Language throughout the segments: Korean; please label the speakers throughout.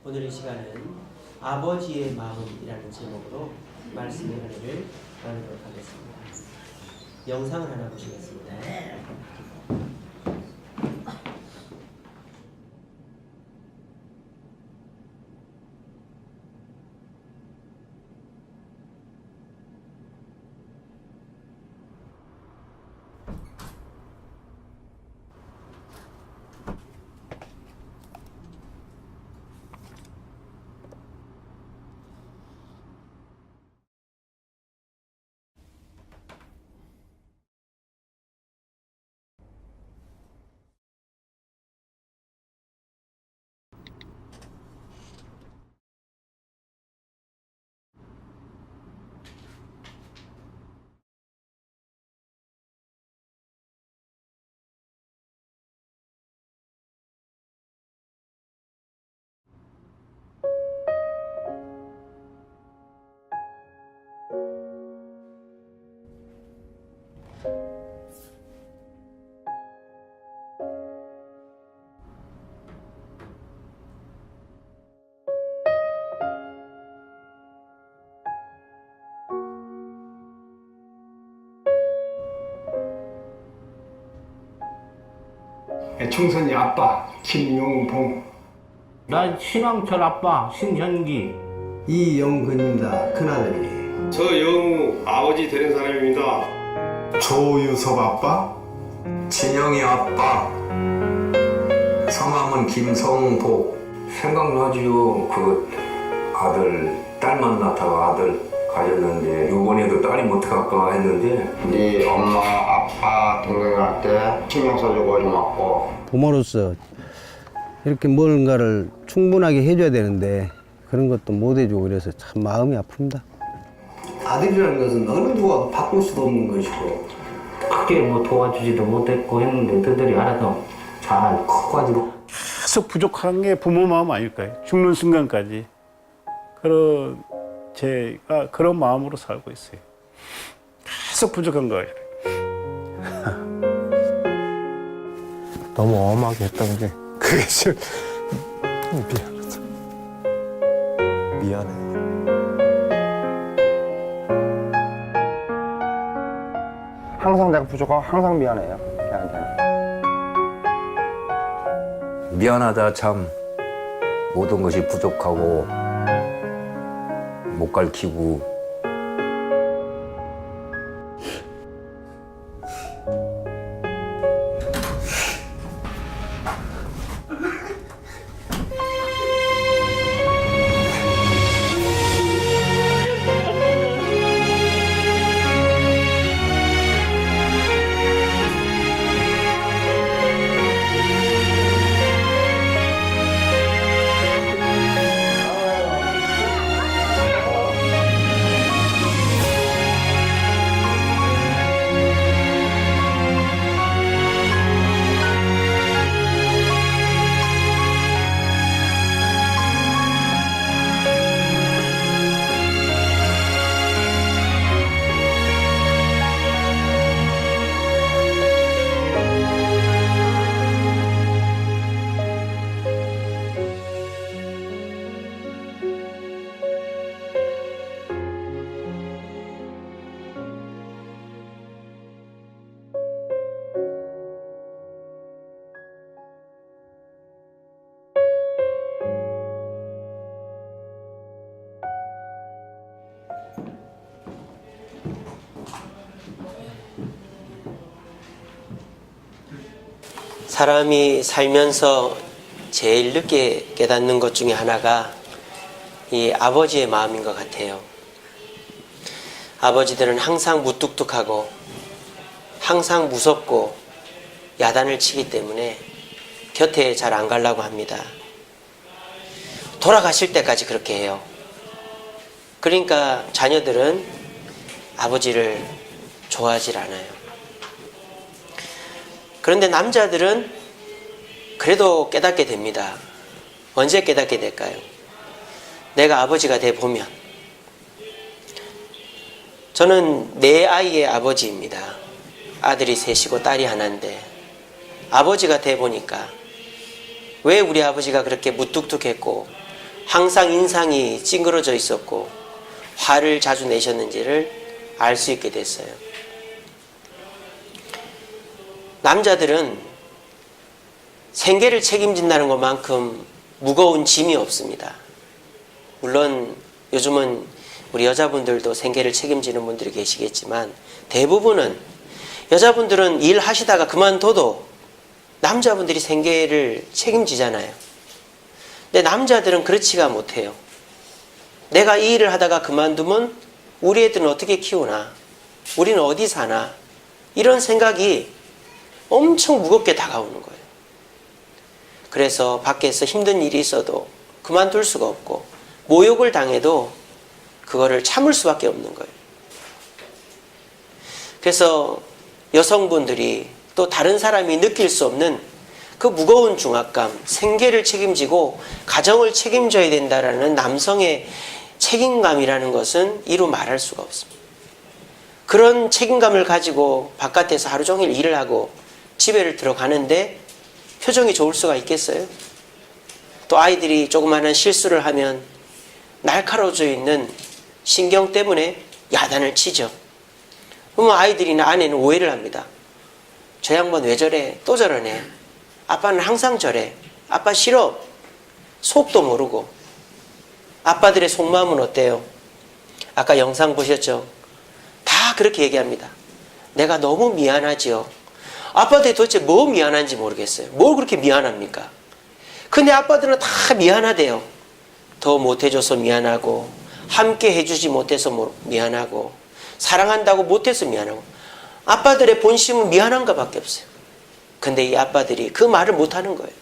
Speaker 1: 오늘 이 시간은 아버지의 마음이라는 제목으로 말씀의 은혜를 나누도록 하겠습니다. 영상을 하나 보시겠습니다.
Speaker 2: 충선이 아빠 김용봉,
Speaker 3: 난 신왕철 아빠 신현기.
Speaker 4: 이영근입니다. 큰아들이.
Speaker 5: 저 영우 아버지 되는 사람입니다.
Speaker 2: 조유섭 아빠,
Speaker 4: 진영이 아빠. 성함은 김성복. 생각나지요. 그 아들 딸 만나다가 아들 가졌는데 요번에도 딸이 못해갈까 했는데
Speaker 5: 네 엄마, 아빠, 동생한테 신경 써주고 고맙고.
Speaker 6: 부모로서 이렇게 뭔가를 충분하게 해줘야 되는데 그런 것도 못 해주고 그래서 참 마음이 아픕니다.
Speaker 4: 아들이라는 것은 어느 누가 바꿀 수도 없는 것이고
Speaker 3: 크게 뭐 도와주지도 못했고 했는데 그들이 알아서 잘 커가지고
Speaker 7: 계속 부족한 게 부모 마음 아닐까요? 죽는 순간까지. 그런 제가 그런 마음으로 살고 있어요. 계속 부족한 거예요.
Speaker 8: 너무 엄하게 했던 게 그게 좀 미안하다. 미안해.
Speaker 9: 항상 내가 부족하고 항상 미안해요. 걔한테는.
Speaker 4: 미안하다 참. 모든 것이 부족하고 못 가르치고
Speaker 1: 사람이 살면서 제일 늦게 깨닫는 것 중에 하나가 이 아버지의 마음인 것 같아요. 아버지들은 항상 무뚝뚝하고 항상 무섭고 야단을 치기 때문에 곁에 잘 안 가려고 합니다. 돌아가실 때까지 그렇게 해요. 그러니까 자녀들은 아버지를 좋아하질 않아요. 그런데 남자들은 그래도 깨닫게 됩니다. 언제 깨닫게 될까요? 내가 아버지가 돼 보면. 저는 네 아이의 아버지입니다. 아들이 셋이고 딸이 하나인데 아버지가 돼 보니까 왜 우리 아버지가 그렇게 무뚝뚝했고 항상 인상이 찡그러져 있었고 화를 자주 내셨는지를 알 수 있게 됐어요. 남자들은 생계를 책임진다는 것만큼 무거운 짐이 없습니다. 물론 요즘은 우리 여자분들도 생계를 책임지는 분들이 계시겠지만 대부분은 여자분들은 일하시다가 그만둬도 남자분들이 생계를 책임지잖아요. 근데 남자들은 그렇지가 못해요. 내가 이 일을 하다가 그만두면 우리 애들은 어떻게 키우나? 우리는 어디 사나? 이런 생각이 엄청 무겁게 다가오는 거예요. 그래서 밖에서 힘든 일이 있어도 그만둘 수가 없고 모욕을 당해도 그거를 참을 수밖에 없는 거예요. 그래서 여성분들이 또 다른 사람이 느낄 수 없는 그 무거운 중압감, 생계를 책임지고 가정을 책임져야 된다라는 남성의 책임감이라는 것은 이루 말할 수가 없습니다. 그런 책임감을 가지고 바깥에서 하루 종일 일을 하고 집에를 들어가는데 표정이 좋을 수가 있겠어요? 또 아이들이 조그마한 실수를 하면 날카로워져 있는 신경 때문에 야단을 치죠. 그러면 아이들이나 아내는 오해를 합니다. 저 양반 왜 저래? 또 저러네. 아빠는 항상 저래. 아빠 싫어. 속도 모르고. 아빠들의 속마음은 어때요? 아까 영상 보셨죠? 다 그렇게 얘기합니다. 내가 너무 미안하지요. 아빠들이 도대체 뭐 미안한지 모르겠어요. 뭘 그렇게 미안합니까? 근데 아빠들은 다 미안하대요. 더 못해줘서 미안하고, 함께 해주지 못해서 미안하고, 사랑한다고 못해서 미안하고. 아빠들의 본심은 미안한 것밖에 없어요. 근데 이 아빠들이 그 말을 못하는 거예요.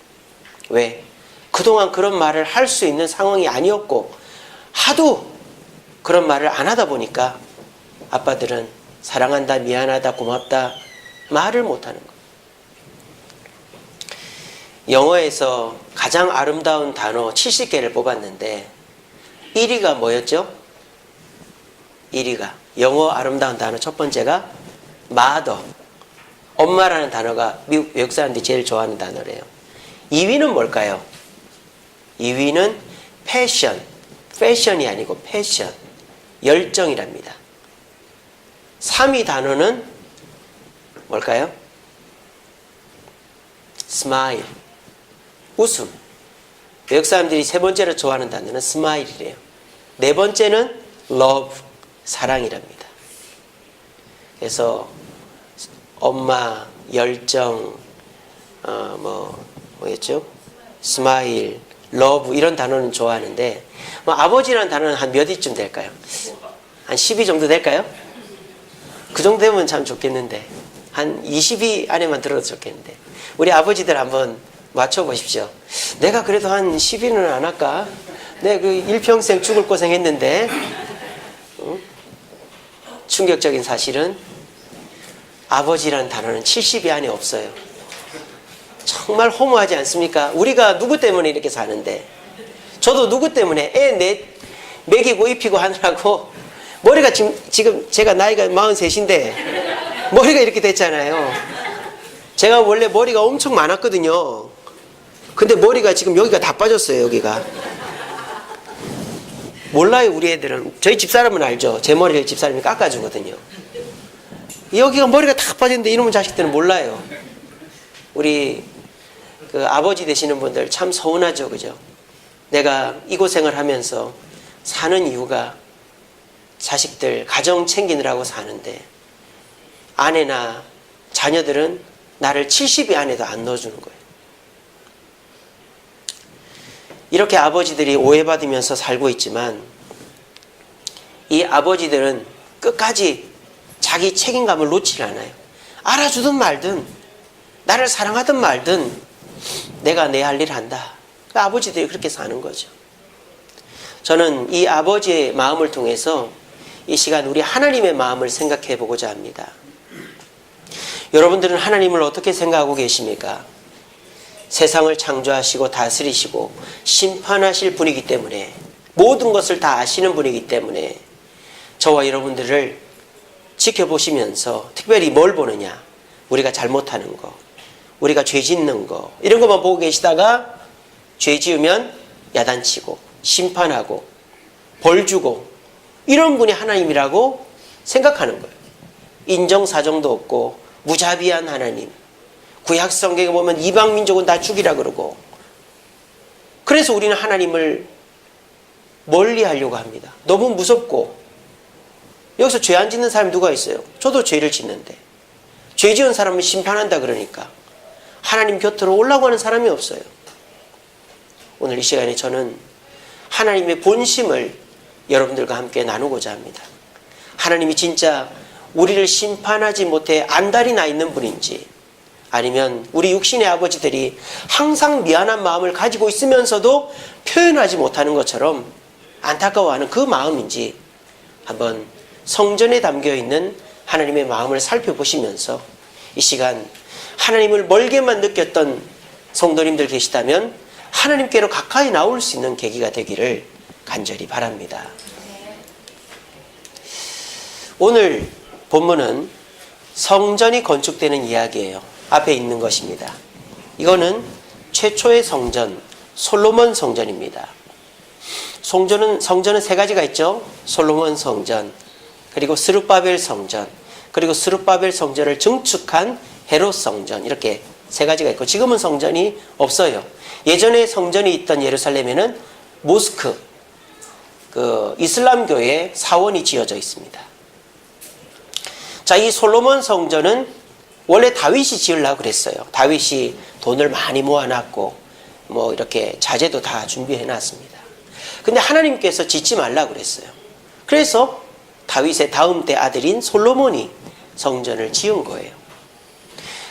Speaker 1: 왜? 그동안 그런 말을 할 수 있는 상황이 아니었고 하도 그런 말을 안 하다 보니까 아빠들은 사랑한다, 미안하다, 고맙다 말을 못하는 거예요. 영어에서 가장 아름다운 단어 70개를 뽑았는데 1위가 뭐였죠? 1위가 영어 아름다운 단어 첫 번째가 mother, 엄마라는 단어가 외국 사람들이 제일 좋아하는 단어래요. 2위는 뭘까요? 2위는 패션, 패션이 아니고 패션, 열정이랍니다. 3위 단어는 뭘까요? 스마일, 웃음. 외국 사람들이 세 번째로 좋아하는 단어는 스마일이래요. 네 번째는 love, 사랑이랍니다. 그래서 엄마, 열정, 뭐였죠? 스마일, 러브 이런 단어는 좋아하는데 아버지라는 단어는 한 몇 위쯤 될까요? 한 10위 정도 될까요? 그 정도 되면 참 좋겠는데 한 20위 안에만 들어도 좋겠는데 우리 아버지들 한번 맞춰보십시오. 내가 그래도 한 10위는 안 할까? 내가 그 일평생 죽을 고생했는데 충격적인 사실은 아버지라는 단어는 70위 안에 없어요. 정말 허무하지 않습니까? 우리가 누구 때문에 이렇게 사는데 저도 누구 때문에 애 먹이고 입히고 하느라고 머리가 지금 제가 나이가 43인데 머리가 이렇게 됐잖아요. 제가 원래 머리가 엄청 많았거든요. 근데 머리가 지금 여기가 다 빠졌어요. 여기가 몰라요. 우리 애들은. 저희 집사람은 알죠. 제 머리를 집사람이 깎아주거든요. 여기가 머리가 다 빠졌는데 이놈의 자식들은 몰라요. 우리 그 아버지 되시는 분들 참 서운하죠. 그죠? 내가 이 고생을 하면서 사는 이유가 자식들 가정 챙기느라고 사는데 아내나 자녀들은 나를 70위 안에도 안 넣어주는 거예요. 이렇게 아버지들이 오해받으면서 살고 있지만 이 아버지들은 끝까지 자기 책임감을 놓지 않아요. 알아주든 말든 나를 사랑하든 말든 내가 내 할 일 한다. 그 아버지들이 그렇게 사는 거죠. 저는 이 아버지의 마음을 통해서 이 시간 우리 하나님의 마음을 생각해 보고자 합니다. 여러분들은 하나님을 어떻게 생각하고 계십니까? 세상을 창조하시고 다스리시고 심판하실 분이기 때문에 모든 것을 다 아시는 분이기 때문에 저와 여러분들을 지켜보시면서 특별히 뭘 보느냐? 우리가 잘못하는 거, 우리가 죄 짓는 거 이런 것만 보고 계시다가 죄 지으면 야단치고 심판하고 벌 주고 이런 분이 하나님이라고 생각하는 거예요. 인정사정도 없고 무자비한 하나님. 구약 성경에 보면 이방 민족은 다 죽이라 그러고, 그래서 우리는 하나님을 멀리 하려고 합니다. 너무 무섭고. 여기서 죄 안 짓는 사람이 누가 있어요? 저도 죄를 짓는데 죄 지은 사람을 심판한다 그러니까 하나님 곁으로 오려고 하는 사람이 없어요. 오늘 이 시간에 저는 하나님의 본심을 여러분들과 함께 나누고자 합니다. 하나님이 진짜 우리를 심판하지 못해 안달이 나 있는 분인지, 아니면 우리 육신의 아버지들이 항상 미안한 마음을 가지고 있으면서도 표현하지 못하는 것처럼 안타까워하는 그 마음인지 한번 성전에 담겨있는 하나님의 마음을 살펴보시면서 이 시간 하나님을 멀게만 느꼈던 성도님들 계시다면 하나님께로 가까이 나올 수 있는 계기가 되기를 간절히 바랍니다. 오늘 본문은 성전이 건축되는 이야기예요. 앞에 있는 것입니다. 이거는 최초의 성전, 솔로몬 성전입니다. 성전은 세 가지가 있죠. 솔로몬 성전, 그리고 스룹바벨 성전, 그리고 스룹바벨 성전을 증축한 헤롯 성전, 이렇게 세 가지가 있고, 지금은 성전이 없어요. 예전에 성전이 있던 예루살렘에는 모스크, 그 이슬람교의 사원이 지어져 있습니다. 자, 이 솔로몬 성전은 원래 다윗이 지으려고 그랬어요. 다윗이 돈을 많이 모아놨고 뭐 이렇게 자재도 다 준비해 놨습니다. 근데 하나님께서 짓지 말라고 그랬어요. 그래서 다윗의 다음 때 아들인 솔로몬이 성전을 지은 거예요.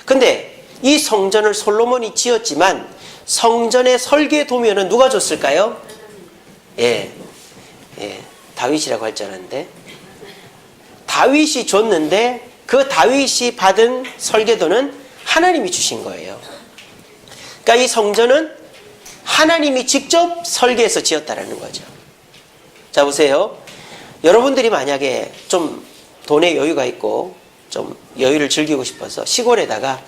Speaker 1: 근데 이 성전을 솔로몬이 지었지만 성전의 설계 도면은 누가 줬을까요? 다윗이라고 할 줄 알았는데, 다윗이 줬는데 그 다윗이 받은 설계도는 하나님이 주신 거예요. 그러니까 이 성전은 하나님이 직접 설계해서 지었다라는 거죠. 자, 보세요. 여러분들이 만약에 좀 돈에 여유가 있고 좀 여유를 즐기고 싶어서 시골에다가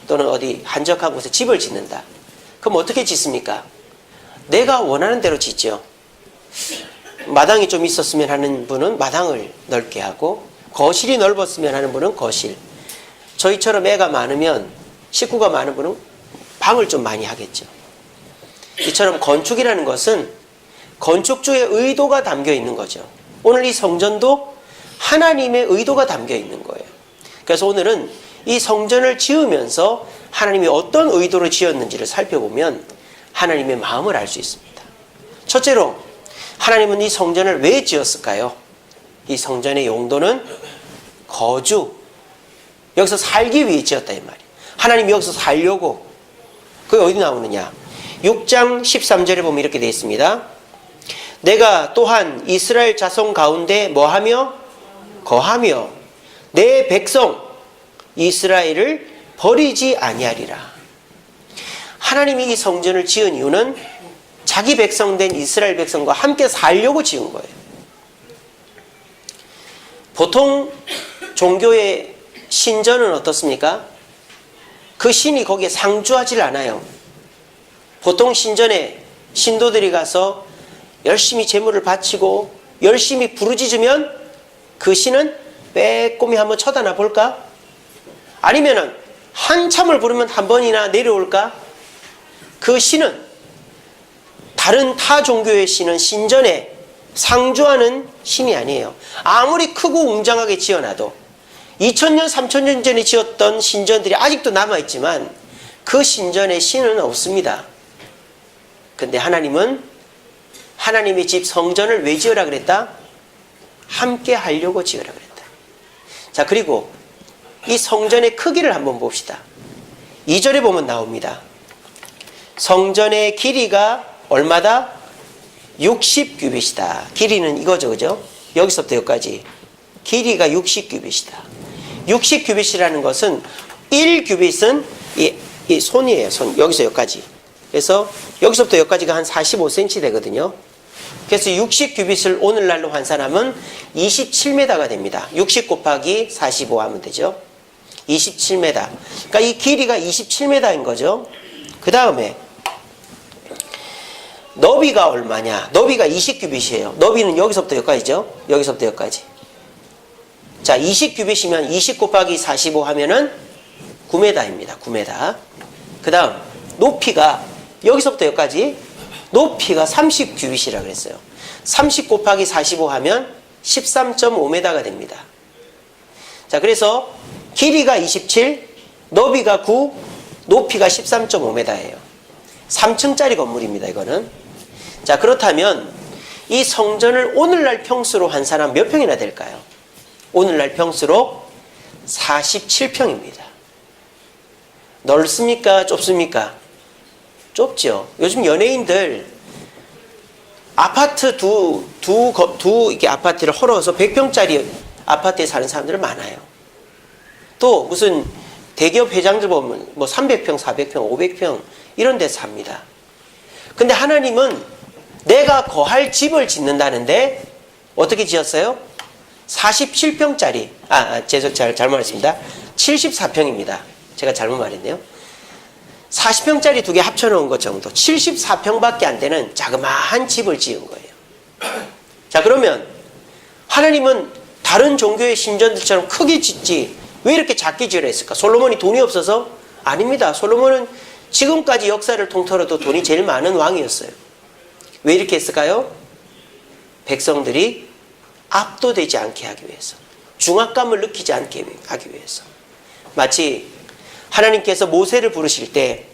Speaker 1: 또는 어디 한적한 곳에 집을 짓는다. 그럼 어떻게 짓습니까? 내가 원하는 대로 짓죠. 마당이 좀 있었으면 하는 분은 마당을 넓게 하고, 거실이 넓었으면 하는 분은 거실. 저희처럼 애가 많으면, 식구가 많은 분은 방을 좀 많이 하겠죠. 이처럼 건축이라는 것은 건축주의 의도가 담겨 있는 거죠. 오늘 이 성전도 하나님의 의도가 담겨 있는 거예요. 그래서 오늘은 이 성전을 지으면서 하나님이 어떤 의도로 지었는지를 살펴보면 하나님의 마음을 알 수 있습니다. 첫째로, 하나님은 이 성전을 왜 지었을까요? 이 성전의 용도는 거주, 여기서 살기 위해 지었다 이 말이에요. 하나님이 여기서 살려고. 그게 어디 나오느냐? 6장 13절에 보면 이렇게 되어 있습니다. 내가 또한 이스라엘 자손 가운데 뭐하며? 거하며 내 백성 이스라엘을 버리지 아니하리라. 하나님이 이 성전을 지은 이유는 자기 백성된 이스라엘 백성과 함께 살려고 지은 거예요. 보통 종교의 신전은 어떻습니까? 그 신이 거기에 상주하질 않아요. 보통 신전에 신도들이 가서 열심히 제물을 바치고 열심히 부르짖으면 그 신은 빼꼼히 한번 쳐다나 볼까? 아니면은 한참을 부르면 한 번이나 내려올까? 그 신은, 다른 타 종교의 신은 신전에 상주하는 신이 아니에요. 아무리 크고 웅장하게 지어놔도 2000년, 3000년 전에 지었던 신전들이 아직도 남아있지만 그 신전에 신은 없습니다. 근데 하나님은 하나님의 집 성전을 왜 지으라 그랬다? 함께 하려고 지으라 그랬다. 자, 그리고 이 성전의 크기를 한번 봅시다. 2절에 보면 나옵니다. 성전의 길이가 얼마다? 60규빗이다. 길이는 이거죠, 그죠? 여기서부터 여기까지 길이가 60규빗이다. 60규빗이라는 것은 1규빗은 이 손이에요. 손. 여기서 여기까지. 그래서 여기서부터 여기까지가 한 45cm 되거든요. 그래서 60규빗을 오늘날로 환산하면 27m가 됩니다. 60 곱하기 45 하면 되죠. 27m. 그러니까 이 길이가 27m인 거죠. 그 다음에 너비가 얼마냐? 너비가 20규빗이에요. 너비는 여기서부터 여기까지죠? 여기서부터 여기까지. 자, 20규빗이면 20 곱하기 45 하면은 9m입니다. 9m. 그 다음, 높이가 여기서부터 여기까지 높이가 30규빗이라 그랬어요. 30 곱하기 45 하면 13.5m가 됩니다. 자, 그래서 길이가 27, 너비가 9, 높이가 13.5m예요. 3층짜리 건물입니다, 이거는. 자, 그렇다면 이 성전을 오늘날 평수로 한 사람 몇 평이나 될까요? 오늘날 평수로 47평입니다. 넓습니까? 좁습니까? 좁죠. 요즘 연예인들 아파트 두 이렇게 아파트를 헐어서 100평짜리 아파트에 사는 사람들 많아요. 또 무슨 대기업 회장들 보면 뭐 300평, 400평, 500평 이런 데 삽니다. 근데 하나님은 내가 거할 집을 짓는다는데 어떻게 지었어요? 47평짜리, 잘못 말했습니다. 74평입니다. 제가 잘못 말했네요. 40평짜리 두 개 합쳐놓은 것 정도, 74평밖에 안 되는 자그마한 집을 지은 거예요. 자, 그러면 하나님은 다른 종교의 신전들처럼 크게 짓지 왜 이렇게 작게 지으려 했을까? 솔로몬이 돈이 없어서? 아닙니다. 솔로몬은 지금까지 역사를 통틀어도 돈이 제일 많은 왕이었어요. 왜 이렇게 했을까요? 백성들이 압도되지 않게 하기 위해서, 중압감을 느끼지 않게 하기 위해서. 마치 하나님께서 모세를 부르실 때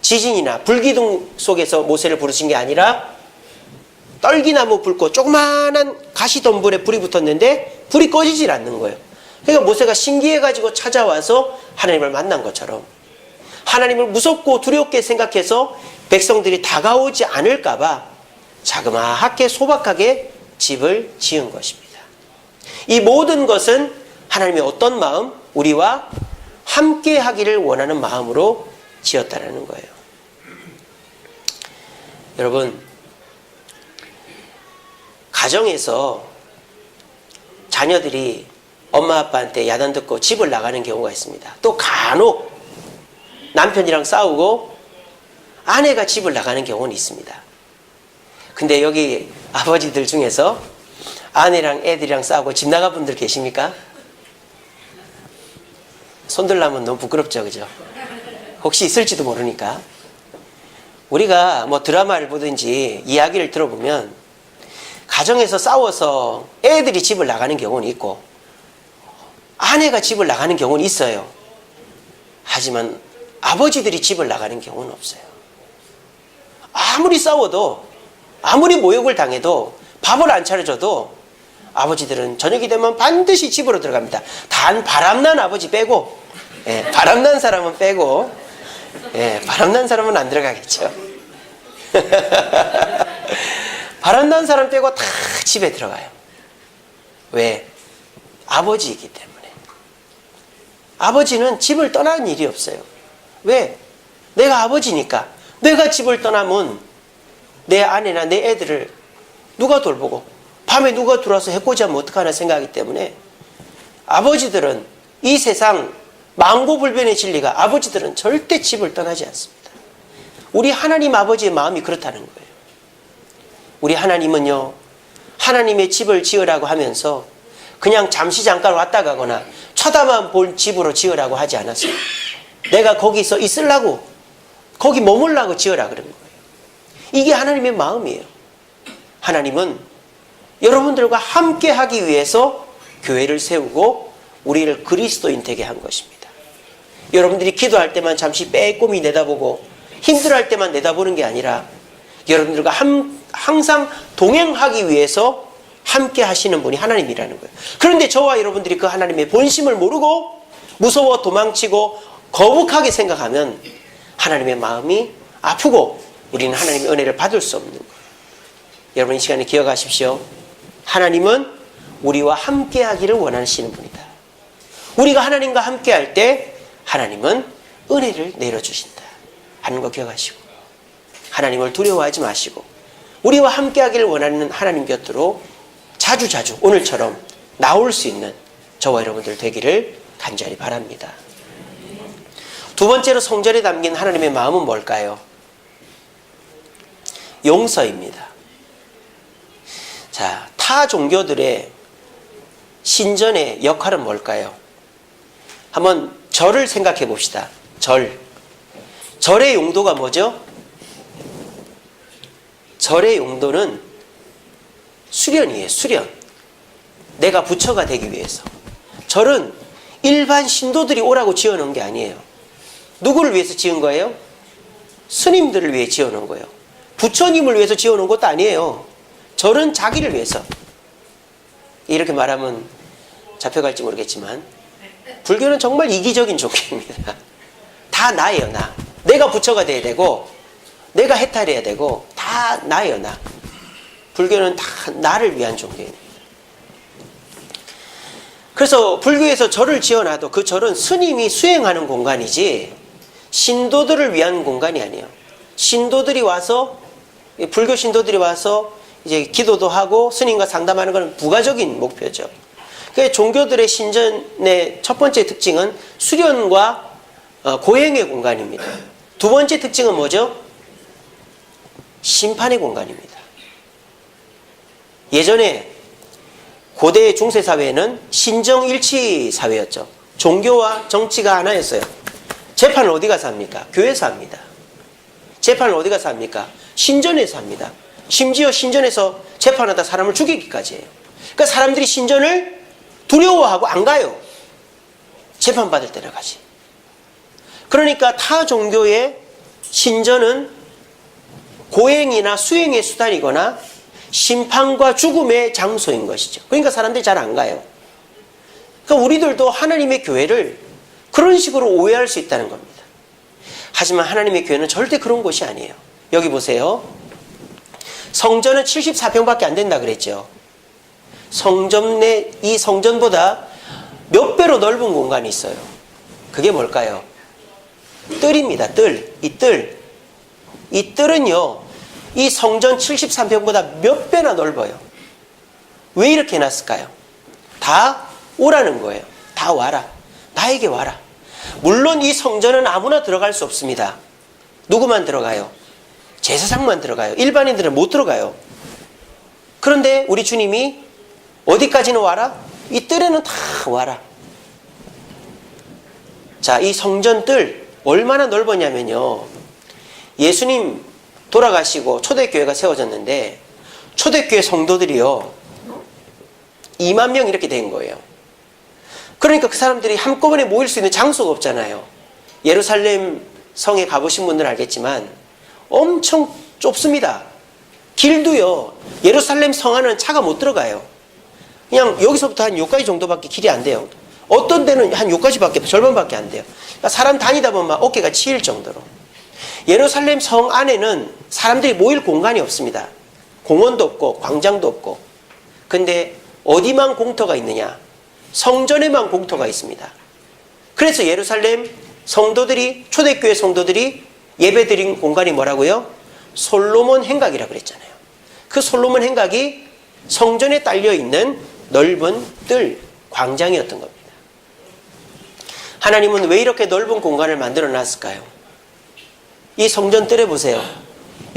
Speaker 1: 지진이나 불기둥 속에서 모세를 부르신 게 아니라 떨기나무 붉고 조그마한 가시덤불에 불이 붙었는데 불이 꺼지질 않는 거예요. 그러니까 모세가 신기해가지고 찾아와서 하나님을 만난 것처럼 하나님을 무섭고 두렵게 생각해서 백성들이 다가오지 않을까봐 자그마하게 소박하게 집을 지은 것입니다. 이 모든 것은 하나님의 어떤 마음? 우리와 함께 하기를 원하는 마음으로 지었다라는 거예요. 여러분, 가정에서 자녀들이 엄마 아빠한테 야단 듣고 집을 나가는 경우가 있습니다. 또 간혹 남편이랑 싸우고 아내가 집을 나가는 경우는 있습니다. 근데 여기 아버지들 중에서 아내랑 애들이랑 싸우고 집 나간 분들 계십니까? 손들라면 너무 부끄럽죠, 그죠? 혹시 있을지도 모르니까. 우리가 뭐 드라마를 보든지 이야기를 들어보면 가정에서 싸워서 애들이 집을 나가는 경우는 있고 아내가 집을 나가는 경우는 있어요. 하지만 아버지들이 집을 나가는 경우는 없어요. 아무리 싸워도, 아무리 모욕을 당해도, 밥을 안 차려줘도 아버지들은 저녁이 되면 반드시 집으로 들어갑니다. 단 바람난 아버지 빼고, 바람난 사람은 빼고, 바람난 사람은 안 들어가겠죠. 바람난 사람 빼고 다 집에 들어가요. 왜? 아버지이기 때문에. 아버지는 집을 떠나는 일이 없어요. 왜? 내가 아버지니까. 내가 집을 떠나면 내 아내나 내 애들을 누가 돌보고 밤에 누가 들어와서 해코지하면 어떡하나 생각하기 때문에 아버지들은 이 세상 망고불변의 진리가 아버지들은 절대 집을 떠나지 않습니다. 우리 하나님 아버지의 마음이 그렇다는 거예요. 우리 하나님은요, 하나님의 집을 지으라고 하면서 그냥 잠시 잠깐 왔다 가거나 쳐다만 볼 집으로 지으라고 하지 않았어요. 내가 거기서 있으려고, 거기 머물라고 지으라 그런 거예요. 이게 하나님의 마음이에요. 하나님은 여러분들과 함께 하기 위해서 교회를 세우고 우리를 그리스도인 되게 한 것입니다. 여러분들이 기도할 때만 잠시 빼꼼히 내다보고 힘들어할 때만 내다보는 게 아니라 여러분들과 항상 동행하기 위해서 함께 하시는 분이 하나님이라는 거예요. 그런데 저와 여러분들이 그 하나님의 본심을 모르고 무서워 도망치고 거북하게 생각하면 하나님의 마음이 아프고 우리는 하나님의 은혜를 받을 수 없는 거예요. 여러분, 이 시간에 기억하십시오. 하나님은 우리와 함께 하기를 원하시는 분이다. 우리가 하나님과 함께 할 때 하나님은 은혜를 내려주신다 하는 거 기억하시고, 하나님을 두려워하지 마시고 우리와 함께 하기를 원하는 하나님 곁으로 자주자주 오늘처럼 나올 수 있는 저와 여러분들 되기를 간절히 바랍니다. 두 번째로 성전에 담긴 하나님의 마음은 뭘까요? 용서입니다. 자, 타 종교들의 신전의 역할은 뭘까요? 한번 절을 생각해 봅시다. 절의 용도가 뭐죠? 절의 용도는 수련이에요. 수련. 내가 부처가 되기 위해서. 절은 일반 신도들이 오라고 지어놓은 게 아니에요. 누구를 위해서 지은 거예요? 스님들을 위해 지어놓은 거예요. 부처님을 위해서 지어놓은 것도 아니에요. 절은 자기를 위해서. 이렇게 말하면 잡혀갈지 모르겠지만 불교는 정말 이기적인 종교입니다. 다 나예요. 나. 내가 부처가 돼야 되고 내가 해탈해야 되고 다 나예요. 나. 불교는 다 나를 위한 종교입니다. 그래서 불교에서 절을 지어놔도 그 절은 스님이 수행하는 공간이지 신도들을 위한 공간이 아니에요. 신도들이 와서, 불교 신도들이 와서 이제 기도도 하고 스님과 상담하는 것은 부가적인 목표죠. 그러니까 종교들의 신전의 첫 번째 특징은 수련과 고행의 공간입니다. 두 번째 특징은 뭐죠? 심판의 공간입니다. 예전에 고대 중세사회는 신정일치 사회였죠. 종교와 정치가 하나였어요. 재판을 어디 가서 합니까? 교회에서 합니다. 재판을 어디 가서 합니까? 신전에서 합니다. 심지어 신전에서 재판하다 사람을 죽이기까지 해요. 그러니까 사람들이 신전을 두려워하고 안 가요. 재판받을 때나 가지. 그러니까 타 종교의 신전은 고행이나 수행의 수단이거나 심판과 죽음의 장소인 것이죠. 그러니까 사람들이 잘 안 가요. 그러니까 우리들도 하나님의 교회를 그런 식으로 오해할 수 있다는 겁니다. 하지만 하나님의 교회는 절대 그런 곳이 아니에요. 여기 보세요. 성전은 74평밖에 안 된다 그랬죠. 성전 내 이 성전보다 몇 배로 넓은 공간이 있어요. 그게 뭘까요? 뜰입니다. 뜰. 이 뜰은요. 이 성전 73평보다 몇 배나 넓어요. 왜 이렇게 해놨을까요? 다 오라는 거예요. 다 와라. 나에게 와라. 물론 이 성전은 아무나 들어갈 수 없습니다. 누구만 들어가요? 제사장만 들어가요. 일반인들은 못 들어가요. 그런데 우리 주님이 어디까지는 와라? 이 뜰에는 다 와라. 자, 이 성전 뜰 얼마나 넓었냐면요. 예수님 돌아가시고 초대교회가 세워졌는데 초대교회 성도들이요 2만 명 이렇게 된 거예요. 그러니까 그 사람들이 한꺼번에 모일 수 있는 장소가 없잖아요. 예루살렘 성에 가보신 분들은 알겠지만 엄청 좁습니다. 길도요. 예루살렘 성 안은 차가 못 들어가요. 그냥 여기서부터 한 여기까지 정도밖에 길이 안 돼요. 어떤 데는 한 여기까지밖에 절반밖에 안 돼요. 그러니까 사람 다니다 보면 막 어깨가 치일 정도로. 예루살렘 성 안에는 사람들이 모일 공간이 없습니다. 공원도 없고 광장도 없고. 근데 어디만 공터가 있느냐? 성전에만 공터가 있습니다. 그래서 예루살렘 성도들이 초대교회 성도들이 예배드린 공간이 뭐라고요? 솔로몬 행각이라고 그랬잖아요. 그 솔로몬 행각이 성전에 딸려있는 넓은 뜰, 광장이었던 겁니다. 하나님은 왜 이렇게 넓은 공간을 만들어 놨을까요? 이 성전 뜰에 보세요.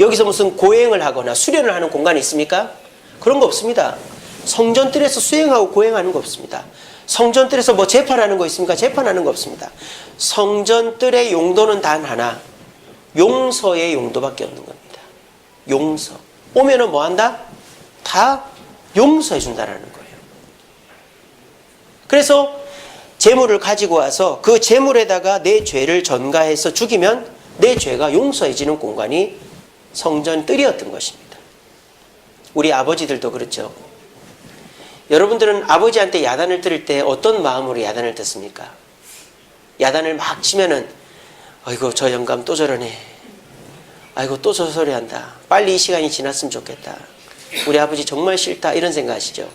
Speaker 1: 여기서 무슨 고행을 하거나 수련을 하는 공간이 있습니까? 그런 거 없습니다. 성전 뜰에서 수행하고 고행하는 거 없습니다. 성전 뜰에서 뭐 재판하는 거 있습니까? 재판하는 거 없습니다. 성전 뜰의 용도는 단 하나. 용서의 용도밖에 없는 겁니다. 용서. 오면은 뭐 한다? 다 용서해 준다라는 거예요. 그래서 재물을 가지고 와서 그 재물에다가 내 죄를 전가해서 죽이면 내 죄가 용서해지는 공간이 성전 뜰이었던 것입니다. 우리 아버지들도 그렇죠. 여러분들은 아버지한테 야단을 들을 때 어떤 마음으로 야단을 듣습니까? 야단을 막 치면은 아이고 저 영감 또 저러네. 아이고 또 저 소리 한다. 빨리 이 시간이 지났으면 좋겠다. 우리 아버지 정말 싫다 이런 생각하시죠.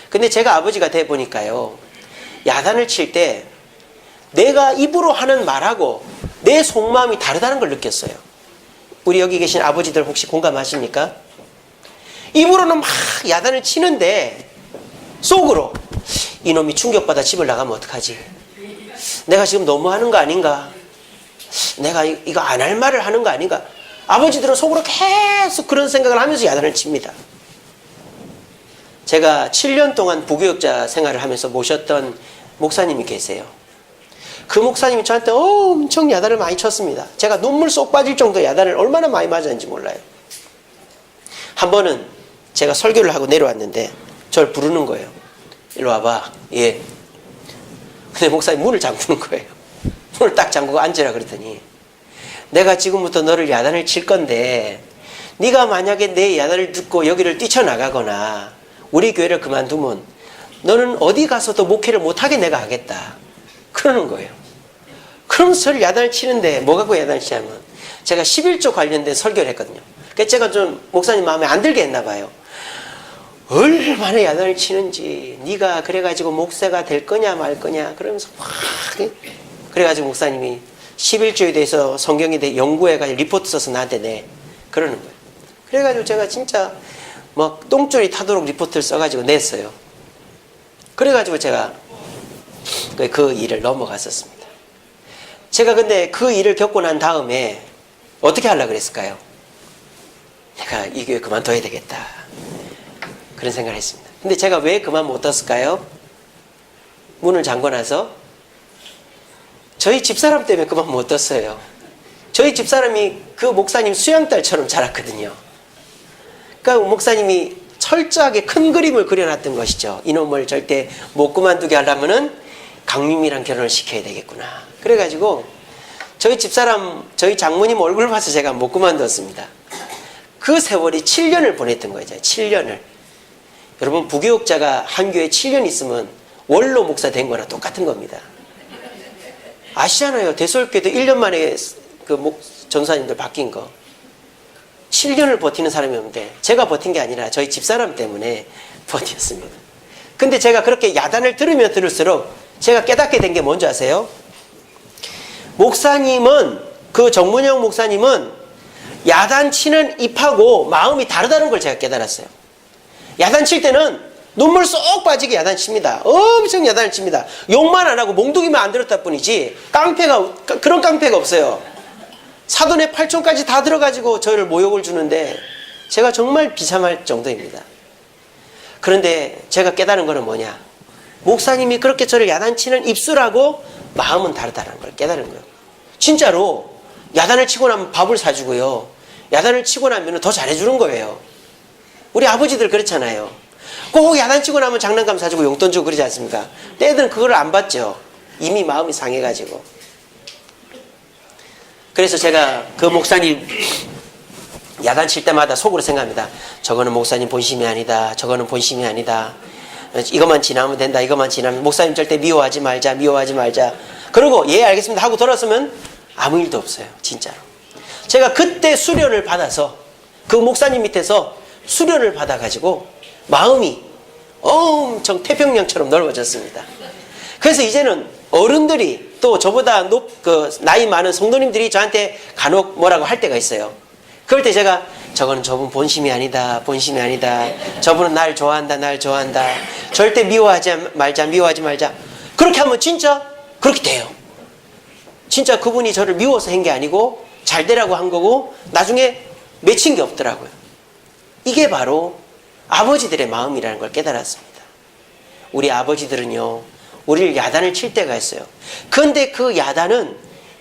Speaker 1: 근데 제가 아버지가 돼 보니까요. 야단을 칠 때 내가 입으로 하는 말하고 내 속마음이 다르다는 걸 느꼈어요. 우리 여기 계신 아버지들 혹시 공감하십니까? 입으로는 막 야단을 치는데 속으로 이놈이 충격받아 집을 나가면 어떡하지? 내가 지금 너무 하는 거 아닌가? 내가 이거 안 할 말을 하는 거 아닌가? 아버지들은 속으로 계속 그런 생각을 하면서 야단을 칩니다. 제가 7년 동안 부교육자 생활을 하면서 모셨던 목사님이 계세요. 그 목사님이 저한테 엄청 야단을 많이 쳤습니다. 제가 눈물 쏙 빠질 정도 야단을 얼마나 많이 맞았는지 몰라요. 한 번은 제가 설교를 하고 내려왔는데 저를 부르는 거예요. 일로 와봐. 예. 근데 목사님 문을 잠그는 거예요. 문을 딱 잠그고 앉으라 그랬더니 내가 지금부터 너를 야단을 칠 건데 네가 만약에 내 야단을 듣고 여기를 뛰쳐나가거나 우리 교회를 그만두면 너는 어디 가서도 목회를 못하게 내가 하겠다. 그러는 거예요. 그러면서 저를 야단을 치는데 뭐 갖고 야단을 치냐면 제가 11조 관련된 설교를 했거든요. 그러니까 제가 좀 목사님 마음에 안 들게 했나 봐요. 얼마나 야단을 치는지 네가 그래가지고 목사가 될 거냐 말 거냐 그러면서 막 그래가지고 목사님이 11조에 대해서 성경에 대해 연구해가지고 리포트 써서 나한테 내 그러는 거예요. 그래가지고 제가 진짜 막 똥줄이 타도록 리포트를 써가지고 냈어요. 그래가지고 제가 그 일을 넘어갔었습니다. 제가 근데 그 일을 겪고 난 다음에 어떻게 하려고 그랬을까요? 내가 이 교회 그만둬야 되겠다. 그런 생각을 했습니다. 근데 제가 왜 그만 못 뒀을까요? 문을 잠궈놔서 저희 집사람 때문에 그만 못 뒀어요. 저희 집사람이 그 목사님 수양딸처럼 자랐거든요. 그러니까 목사님이 철저하게 큰 그림을 그려놨던 것이죠. 이놈을 절대 못 그만두게 하려면은 강림이랑 결혼을 시켜야 되겠구나. 그래가지고 저희 집사람, 저희 장모님 얼굴 봐서 제가 못 그만뒀습니다. 그 세월이 7년을 보냈던 거죠. 7년을. 여러분 부교육자가 한 교회에 7년 있으면 원로 목사 된 거나 똑같은 겁니다. 아시잖아요. 대솔교회도 1년 만에 그 전사님들 바뀐 거. 7년을 버티는 사람이 없는데 제가 버틴 게 아니라 저희 집사람 때문에 버텼습니다. 근데 제가 그렇게 야단을 들으면 들을수록 제가 깨닫게 된 게 뭔지 아세요? 목사님은 그 정문영 목사님은 야단치는 입하고 마음이 다르다는 걸 제가 깨달았어요. 야단칠 때는 눈물 쏙 빠지게 야단칩니다. 엄청 야단을 칩니다. 욕만 안 하고 몽둥이만 안 들었다 뿐이지 그런 깡패가 없어요. 사돈의 8촌까지 다 들어가지고 저를 모욕을 주는데 제가 정말 비참할 정도입니다. 그런데 제가 깨달은 거는 뭐냐? 목사님이 그렇게 저를 야단치는 입술하고 마음은 다르다는 걸 깨달은 거예요. 진짜로 야단을 치고 나면 밥을 사주고요. 야단을 치고 나면 더 잘해주는 거예요. 우리 아버지들 그렇잖아요. 꼭 야단치고 나면 장난감 사주고 용돈 주고 그러지 않습니까? 때들은 그걸 안 받죠. 이미 마음이 상해가지고. 그래서 제가 그 목사님 야단칠 때마다 속으로 생각합니다. 저거는 목사님 본심이 아니다. 저거는 본심이 아니다. 이것만 지나면 된다. 이것만 지나면 목사님 절대 미워하지 말자. 미워하지 말자. 그러고 예 알겠습니다 하고 돌아서면 아무 일도 없어요. 진짜로. 제가 그때 수련을 받아서 그 목사님 밑에서 수련을 받아가지고 마음이 엄청 태평양처럼 넓어졌습니다. 그래서 이제는 어른들이 또 저보다 나이 많은 성도님들이 저한테 간혹 뭐라고 할 때가 있어요. 그럴 때 제가 저거는 저분 본심이 아니다. 본심이 아니다. 저분은 날 좋아한다. 날 좋아한다. 절대 미워하지 말자. 미워하지 말자. 그렇게 하면 진짜 그렇게 돼요. 진짜 그분이 저를 미워서 한 게 아니고 잘 되라고 한 거고 나중에 맺힌 게 없더라고요. 이게 바로 아버지들의 마음이라는 걸 깨달았습니다. 우리 아버지들은요, 우리를 야단을 칠 때가 있어요. 그런데 그 야단은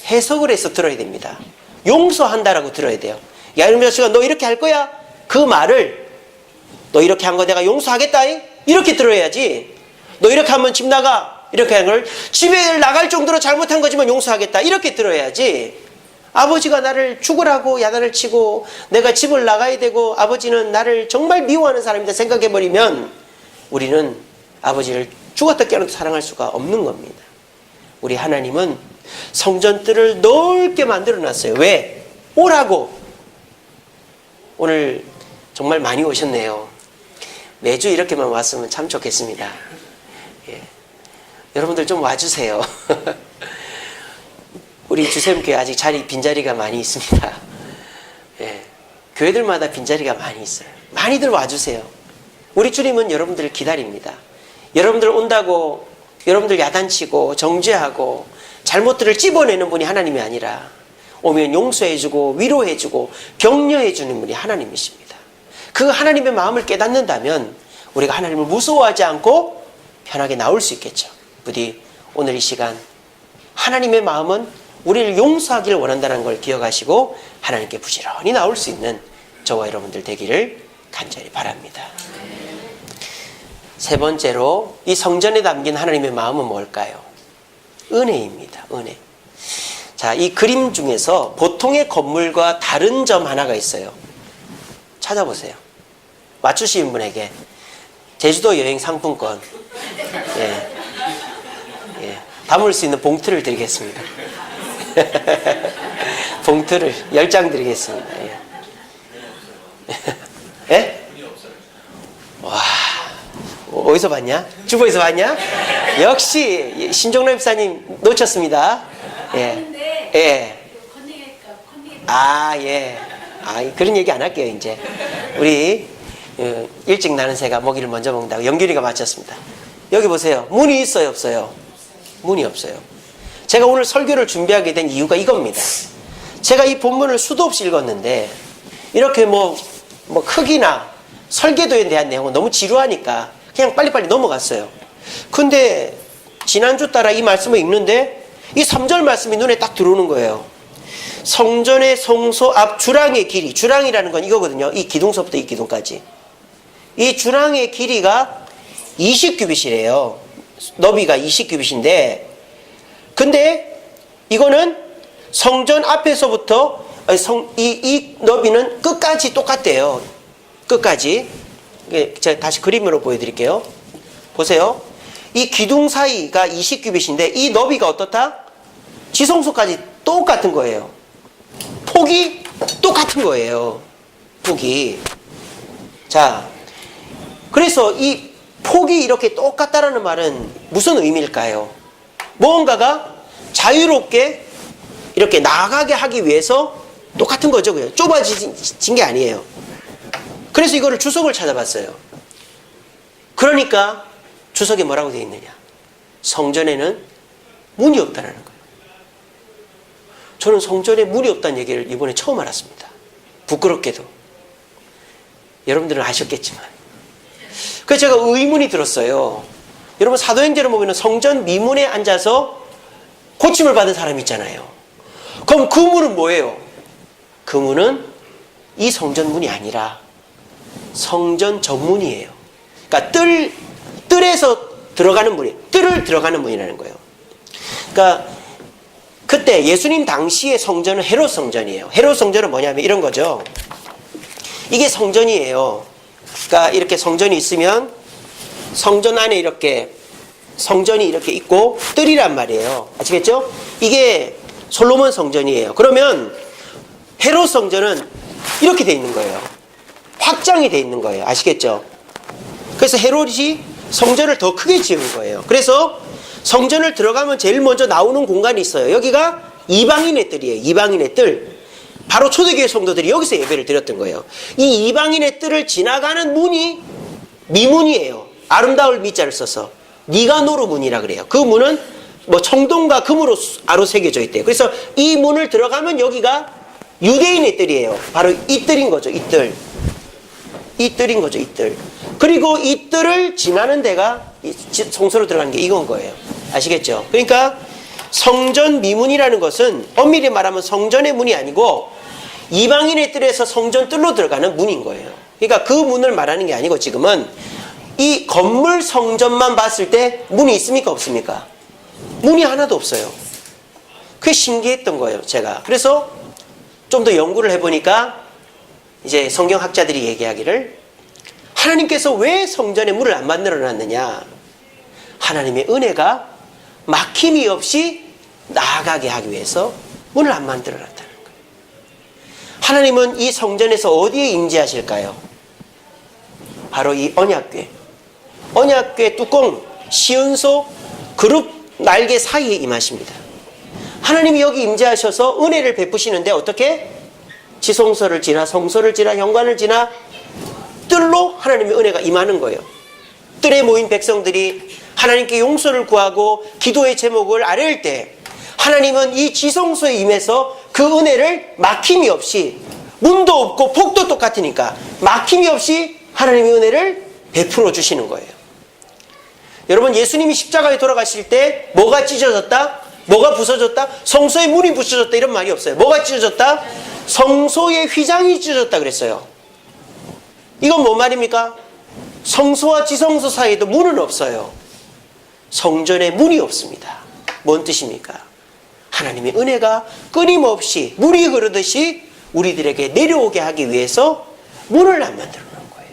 Speaker 1: 해석을 해서 들어야 됩니다. 용서한다라고 들어야 돼요. 야, 이놈 자식아, 너 이렇게 할 거야? 그 말을 너 이렇게 한 거 내가 용서하겠다. 이렇게 들어야지. 너 이렇게 하면 집 나가. 이렇게 하는 걸 집에 나갈 정도로 잘못한 거지만 용서하겠다. 이렇게 들어야지. 아버지가 나를 죽으라고 야단을 치고 내가 집을 나가야 되고 아버지는 나를 정말 미워하는 사람이다 생각해버리면 우리는 아버지를 죽었다 깨어나도 사랑할 수가 없는 겁니다. 우리 하나님은 성전들을 넓게 만들어놨어요. 왜? 오라고. 오늘 정말 많이 오셨네요. 매주 이렇게만 왔으면 참 좋겠습니다. 예. 여러분들 좀 와주세요. 우리 주샘교회 아직 빈자리가 많이 있습니다. 예. 교회들마다 빈자리가 많이 있어요. 많이들 와주세요. 우리 주님은 여러분들을 기다립니다. 여러분들 온다고 여러분들 야단치고 정죄하고 잘못들을 찝어내는 분이 하나님이 아니라 오면 용서해주고 위로해주고 격려해주는 분이 하나님이십니다. 그 하나님의 마음을 깨닫는다면 우리가 하나님을 무서워하지 않고 편하게 나올 수 있겠죠. 부디 오늘 이 시간 하나님의 마음은 우리를 용서하기를 원한다는 걸 기억하시고 하나님께 부지런히 나올 수 있는 저와 여러분들 되기를 간절히 바랍니다. 세 번째로 이 성전에 담긴 하나님의 마음은 뭘까요? 은혜입니다. 은혜. 자, 이 그림 중에서 보통의 건물과 다른 점 하나가 있어요. 찾아보세요. 맞추시는 분에게 제주도 여행 상품권 담을 수 있는 봉투를 드리겠습니다. 봉투를 10장 드리겠습니다. 예? 와, 어디서 봤냐? 주보에서 봤냐? 역시 신종래 집사님 놓쳤습니다. 예. 예. 아, 예. 아, 그런 얘기 안 할게요, 이제. 우리 일찍 나는 새가 먹이를 먼저 먹는다고 영균이가 맞췄습니다. 여기 보세요. 문이 있어요, 없어요? 문이 없어요. 제가 오늘 설교를 준비하게 된 이유가 이겁니다. 제가 이 본문을 수도 없이 읽었는데 이렇게 뭐 크기나 설계도에 대한 내용은 너무 지루하니까 그냥 빨리빨리 넘어갔어요. 근데 지난주 따라 이 말씀을 읽는데 이 3절 말씀이 눈에 딱 들어오는 거예요. 성전의 성소 앞 주랑의 길이, 주랑이라는 건 이거거든요. 이 기둥서부터 이 기둥까지. 이 주랑의 길이가 20규빗이래요. 너비가 20규빗인데 근데 이거는 성전 앞에서부터 이 너비는 끝까지 똑같대요. 끝까지. 제가 다시 그림으로 보여드릴게요. 보세요. 이 기둥 사이가 20규빗인데 이 너비가 어떻다? 지성소까지 똑같은 거예요. 폭이 똑같은 거예요. 폭이. 자, 그래서 이 폭이 이렇게 똑같다라는 말은 무슨 의미일까요? 무언가가 자유롭게 이렇게 나가게 하기 위해서 똑같은 거죠. 그냥 좁아진 게 아니에요. 그래서 이거를 주석을 찾아봤어요. 그러니까 주석에 뭐라고 되어 있느냐? 성전에는 문이 없다는 거예요. 저는 성전에 문이 없다는 얘기를 이번에 처음 알았습니다. 부끄럽게도. 여러분들은 아셨겠지만. 그래서 제가 의문이 들었어요. 여러분 사도행전을 보면 성전 미문에 앉아서 고침을 받은 사람이 있잖아요. 그럼 그 문은 뭐예요? 그 문은 이 성전 문이 아니라 성전 전문이에요. 그러니까 뜰에서 들어가는 문이, 뜰을 들어가는 문이라는 거예요. 그러니까 그때 예수님 당시의 성전은 헤롯 성전이에요. 헤롯 성전은 뭐냐면 이런 거죠. 이게 성전이에요. 그러니까 이렇게 성전이 있으면 성전 안에 이렇게 성전이 이렇게 있고 뜰이란 말이에요. 아시겠죠? 이게 솔로몬 성전이에요. 그러면 헤롯 성전은 이렇게 돼 있는 거예요. 확장이 돼 있는 거예요. 아시겠죠? 그래서 헤롯이 성전을 더 크게 지은 거예요. 그래서 성전을 들어가면 제일 먼저 나오는 공간이 있어요. 여기가 이방인의 뜰이에요. 이방인의 뜰. 바로 초대교회 성도들이 여기서 예배를 드렸던 거예요. 이 이방인의 뜰을 지나가는 문이 미문이에요. 아름다울 미자를 써서 니가노르 문이라 그래요. 그 문은 뭐 청동과 금으로 아로 새겨져 있대요. 그래서 이 문을 들어가면 여기가 유대인의 뜰이에요. 바로 이 뜰인 거죠. 이 뜰. 이 뜰인 거죠. 이 뜰. 그리고 이 뜰을 지나는 데가 성소로 들어가는 게 이건 거예요. 아시겠죠? 그러니까 성전 미문이라는 것은 엄밀히 말하면 성전의 문이 아니고 이방인의 뜰에서 성전 뜰로 들어가는 문인 거예요. 그러니까 그 문을 말하는 게 아니고 지금은 이 건물 성전만 봤을 때 문이 있습니까? 없습니까? 문이 하나도 없어요. 그게 신기했던 거예요, 제가. 그래서 좀 더 연구를 해보니까 이제 성경학자들이 얘기하기를 하나님께서 왜 성전에 문을 안 만들어 놨느냐? 하나님의 은혜가 막힘이 없이 나아가게 하기 위해서 문을 안 만들어 놨다는 거예요. 하나님은 이 성전에서 어디에 임재하실까요? 바로 이 언약궤. 언약궤 뚜껑, 시은소, 그룹 날개 사이에 임하십니다. 하나님이 여기 임재하셔서 은혜를 베푸시는데 어떻게? 지성소를 지나 성소를 지나 현관을 지나 뜰로 하나님의 은혜가 임하는 거예요. 뜰에 모인 백성들이 하나님께 용서를 구하고 기도의 제목을 아뢰을 때 하나님은 이 지성소에 임해서 그 은혜를 막힘이 없이, 문도 없고 폭도 똑같으니까 막힘이 없이 하나님의 은혜를 베풀어 주시는 거예요. 여러분, 예수님이 십자가에 돌아가실 때 뭐가 찢어졌다? 뭐가 부서졌다? 성소의 문이 부서졌다 이런 말이 없어요. 뭐가 찢어졌다? 성소의 휘장이 찢어졌다 그랬어요. 이건 뭔 말입니까? 성소와 지성소 사이에도 문은 없어요. 성전에 문이 없습니다. 뭔 뜻입니까? 하나님의 은혜가 끊임없이 물이 흐르듯이 우리들에게 내려오게 하기 위해서 문을 안 만들어 놓은 거예요.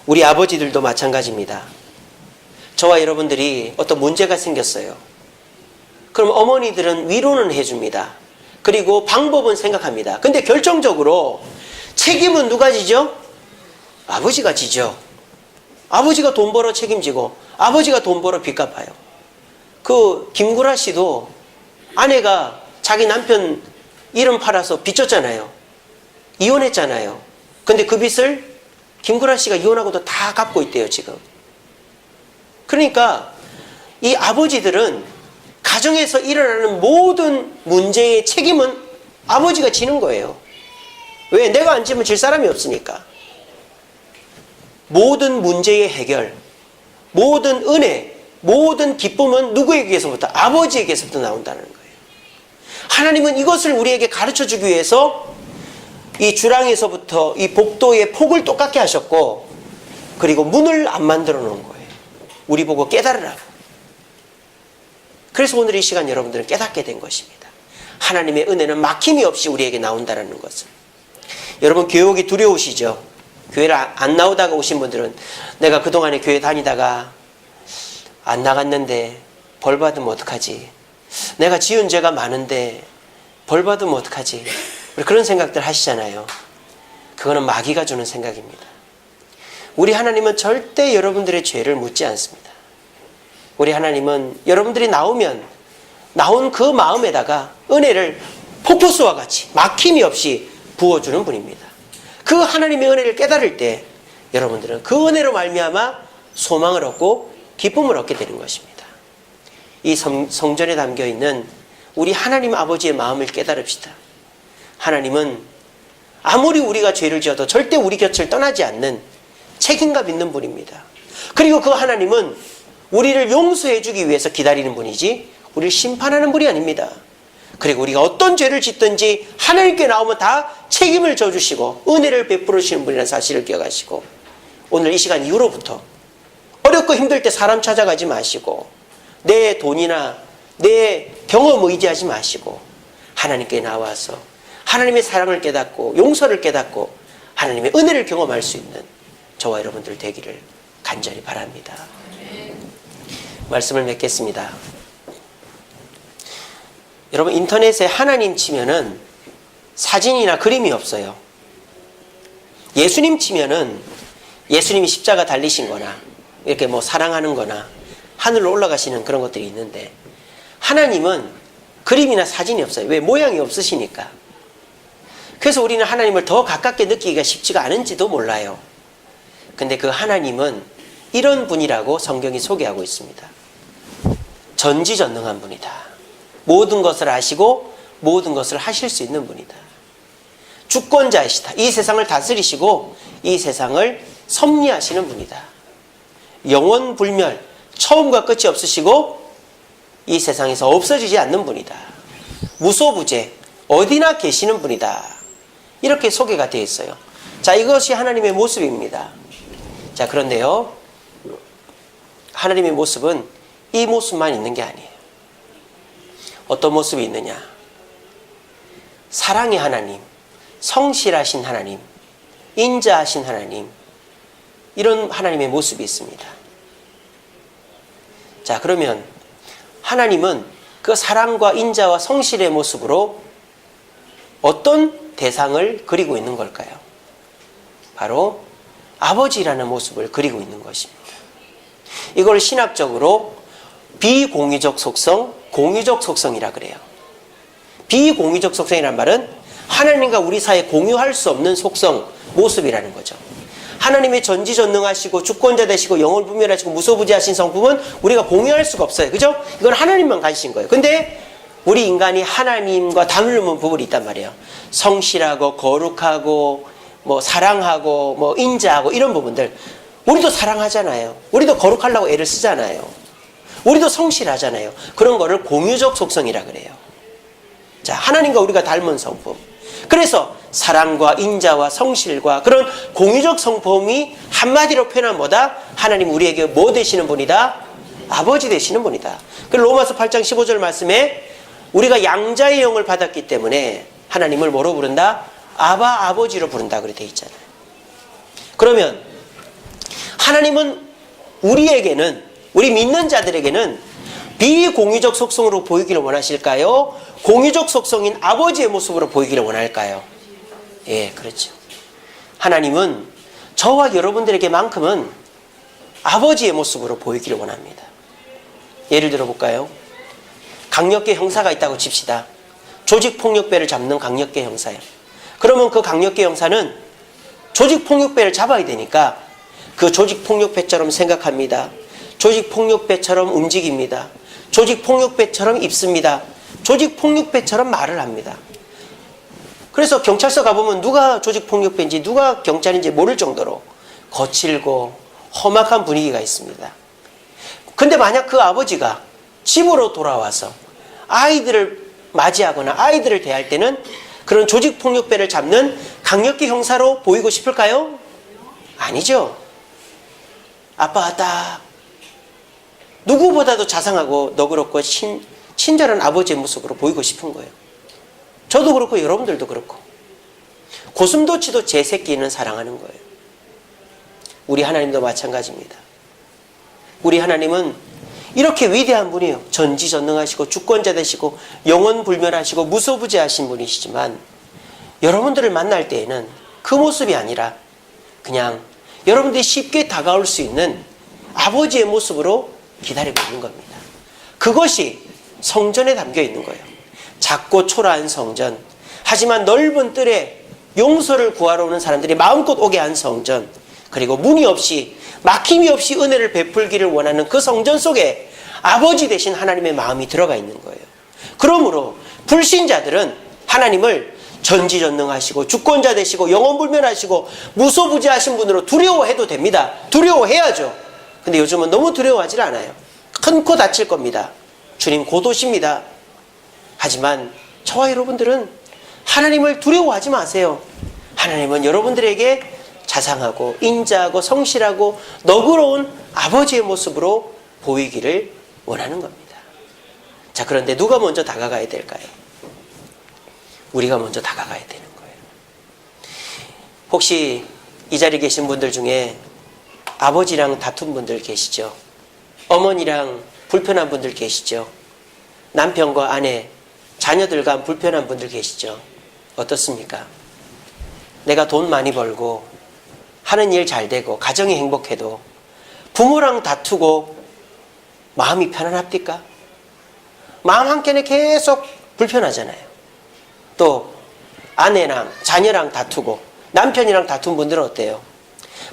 Speaker 1: 우리 아버지들도 마찬가지입니다. 저와 여러분들이 어떤 문제가 생겼어요. 그럼 어머니들은 위로는 해줍니다. 그리고 방법은 생각합니다. 근데 결정적으로 책임은 누가 지죠? 아버지가 지죠. 아버지가 돈 벌어 책임지고 아버지가 돈 벌어 빚 갚아요. 그 김구라 씨도 아내가 자기 남편 이름 팔아서 빚졌잖아요. 이혼했잖아요. 근데 그 빚을 김구라 씨가 이혼하고도 다 갚고 있대요, 지금. 그러니까 이 아버지들은 가정에서 일어나는 모든 문제의 책임은 아버지가 지는 거예요. 왜? 내가 안 지면 질 사람이 없으니까. 모든 문제의 해결, 모든 은혜, 모든 기쁨은 누구에게서부터? 아버지에게서부터 나온다는 거예요. 하나님은 이것을 우리에게 가르쳐 주기 위해서 이 주랑에서부터 이 복도의 폭을 똑같게 하셨고, 그리고 문을 안 만들어 놓은 거예요. 우리 보고 깨달으라고. 그래서 오늘 이 시간 여러분들은 깨닫게 된 것입니다. 하나님의 은혜는 막힘이 없이 우리에게 나온다는 것을. 여러분, 교회 오기 두려우시죠? 교회를 안 나오다가 오신 분들은 내가 그동안에 교회 다니다가 안 나갔는데 벌 받으면 어떡하지? 내가 지은 죄가 많은데 벌 받으면 어떡하지? 그런 생각들 하시잖아요. 그거는 마귀가 주는 생각입니다. 우리 하나님은 절대 여러분들의 죄를 묻지 않습니다. 우리 하나님은 여러분들이 나오면 나온 그 마음에다가 은혜를 폭포수와 같이 막힘이 없이 부어주는 분입니다. 그 하나님의 은혜를 깨달을 때 여러분들은 그 은혜로 말미암아 소망을 얻고 기쁨을 얻게 되는 것입니다. 이 성전에 담겨있는 우리 하나님 아버지의 마음을 깨달읍시다. 하나님은 아무리 우리가 죄를 지어도 절대 우리 곁을 떠나지 않는 책임감 있는 분입니다. 그리고 그 하나님은 우리를 용서해 주기 위해서 기다리는 분이지 우리를 심판하는 분이 아닙니다. 그리고 우리가 어떤 죄를 짓든지 하나님께 나오면 다 책임을 져주시고 은혜를 베풀어 주시는 분이라는 사실을 기억하시고, 오늘 이 시간 이후로부터 어렵고 힘들 때 사람 찾아가지 마시고 내 돈이나 내 경험 의지하지 마시고 하나님께 나와서 하나님의 사랑을 깨닫고 용서를 깨닫고 하나님의 은혜를 경험할 수 있는 저와 여러분들 되기를 간절히 바랍니다. 말씀을 맺겠습니다. 여러분, 인터넷에 하나님 치면은 사진이나 그림이 없어요. 예수님 치면은 예수님이 십자가 달리신 거나 이렇게 뭐 사랑하는 거나 하늘로 올라가시는 그런 것들이 있는데, 하나님은 그림이나 사진이 없어요. 왜? 모양이 없으시니까. 그래서 우리는 하나님을 더 가깝게 느끼기가 쉽지가 않은지도 몰라요. 근데 그 하나님은 이런 분이라고 성경이 소개하고 있습니다. 전지전능한 분이다. 모든 것을 아시고 모든 것을 하실 수 있는 분이다. 주권자이시다. 이 세상을 다스리시고 이 세상을 섭리하시는 분이다. 영원불멸, 처음과 끝이 없으시고 이 세상에서 없어지지 않는 분이다. 무소부재, 어디나 계시는 분이다. 이렇게 소개가 되어 있어요. 자, 이것이 하나님의 모습입니다. 자, 그런데요, 하나님의 모습은 이 모습만 있는 게 아니에요. 어떤 모습이 있느냐? 사랑의 하나님, 성실하신 하나님, 인자하신 하나님, 이런 하나님의 모습이 있습니다. 자, 그러면 하나님은 그 사랑과 인자와 성실의 모습으로 어떤 대상을 그리고 있는 걸까요? 바로 아버지라는 모습을 그리고 있는 것입니다. 이걸 신학적으로 비공유적 속성, 공유적 속성이라 그래요. 비공유적 속성이란 말은 하나님과 우리 사이에 공유할 수 없는 속성, 모습이라는 거죠. 하나님의 전지전능하시고 주권자 되시고 영원분별하시고 무소부지하신 성품은 우리가 공유할 수가 없어요. 그죠? 이건 하나님만 가지신 거예요. 근데 우리 인간이 하나님과 다름없는 부분이 있단 말이에요. 성실하고 거룩하고 뭐 사랑하고 뭐 인자하고 이런 부분들. 우리도 사랑하잖아요. 우리도 거룩하려고 애를 쓰잖아요. 우리도 성실하잖아요. 그런 거를 공유적 속성이라 그래요. 자, 하나님과 우리가 닮은 성품. 그래서 사랑과 인자와 성실과 그런 공유적 성품이 한마디로 표현한 뭐다? 하나님 우리에게 뭐 되시는 분이다? 아버지 되시는 분이다. 그리고 로마서 8장 15절 말씀에 우리가 양자의 영을 받았기 때문에 하나님을 뭐로 부른다? 아바 아버지로 부른다 그렇게 돼 있잖아요. 그러면 하나님은 우리에게는, 우리 믿는 자들에게는 비공유적 속성으로 보이기를 원하실까요? 공유적 속성인 아버지의 모습으로 보이기를 원할까요? 예, 그렇죠. 하나님은 저와 여러분들에게만큼은 아버지의 모습으로 보이기를 원합니다. 예를 들어 볼까요? 강력계 형사가 있다고 칩시다. 조직폭력배를 잡는 강력계 형사예요. 그러면 그 강력계 형사는 조직폭력배를 잡아야 되니까 그 조직폭력배처럼 생각합니다. 조직폭력배처럼 움직입니다. 조직폭력배처럼 입습니다. 조직폭력배처럼 말을 합니다. 그래서 경찰서 가보면 누가 조직폭력배인지 누가 경찰인지 모를 정도로 거칠고 험악한 분위기가 있습니다. 근데 만약 그 아버지가 집으로 돌아와서 아이들을 맞이하거나 아이들을 대할 때는 그런 조직폭력배를 잡는 강력계 형사로 보이고 싶을까요? 아니죠. 아빠가 딱 누구보다도 자상하고 너그럽고 친절한 아버지의 모습으로 보이고 싶은 거예요. 저도 그렇고 여러분들도 그렇고. 고슴도치도 제 새끼는 사랑하는 거예요. 우리 하나님도 마찬가지입니다. 우리 하나님은 이렇게 위대한 분이에요. 전지전능하시고 주권자 되시고 영원불멸하시고 무소부지하신 분이시지만 여러분들을 만날 때에는 그 모습이 아니라 그냥 여러분들이 쉽게 다가올 수 있는 아버지의 모습으로 기다리고 있는 겁니다. 그것이 성전에 담겨 있는 거예요. 작고 초라한 성전, 하지만 넓은 뜰에 용서를 구하러 오는 사람들이 마음껏 오게 한 성전, 그리고 문이 없이 막힘이 없이 은혜를 베풀기를 원하는 그 성전 속에 아버지 되신 하나님의 마음이 들어가 있는 거예요. 그러므로 불신자들은 하나님을 전지전능하시고 주권자 되시고 영원불멸하시고 무소부지하신 분으로 두려워해도 됩니다. 두려워해야죠. 근데 요즘은 너무 두려워하지 않아요. 큰 코 다칠 겁니다. 주님 곧 오십니다. 하지만 저와 여러분들은 하나님을 두려워하지 마세요. 하나님은 여러분들에게 자상하고 인자하고 성실하고 너그러운 아버지의 모습으로 보이기를 원하는 겁니다. 자, 그런데 누가 먼저 다가가야 될까요? 우리가 먼저 다가가야 되는 거예요. 혹시 이 자리에 계신 분들 중에 아버지랑 다툰 분들 계시죠? 어머니랑 불편한 분들 계시죠? 남편과 아내, 자녀들과 불편한 분들 계시죠? 어떻습니까? 내가 돈 많이 벌고 하는 일 잘 되고 가정이 행복해도 부모랑 다투고 마음이 편안합니까? 마음 한켠에 계속 불편하잖아요. 또 아내랑 자녀랑 다투고 남편이랑 다툰 분들은 어때요?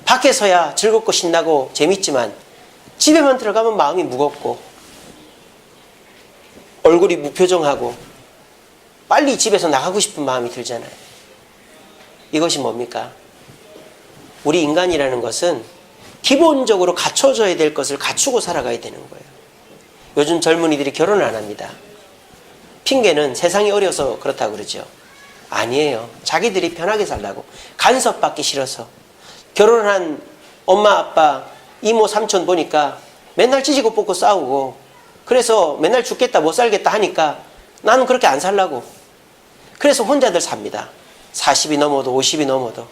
Speaker 1: 밖에서야 즐겁고 신나고 재밌지만 집에만 들어가면 마음이 무겁고 얼굴이 무표정하고 빨리 집에서 나가고 싶은 마음이 들잖아요. 이것이 뭡니까? 우리 인간이라는 것은 기본적으로 갖춰줘야 될 것을 갖추고 살아가야 되는 거예요. 요즘 젊은이들이 결혼을 안 합니다. 핑계는 세상이 어려서 그렇다고 그러죠. 아니에요. 자기들이 편하게 살라고. 간섭받기 싫어서. 결혼한 엄마, 아빠, 이모, 삼촌 보니까 맨날 찌지고 뽑고 싸우고 그래서 맨날 죽겠다 못 살겠다 하니까 나는 그렇게 안 살라고. 그래서 혼자들 삽니다. 40이 넘어도 50이 넘어도.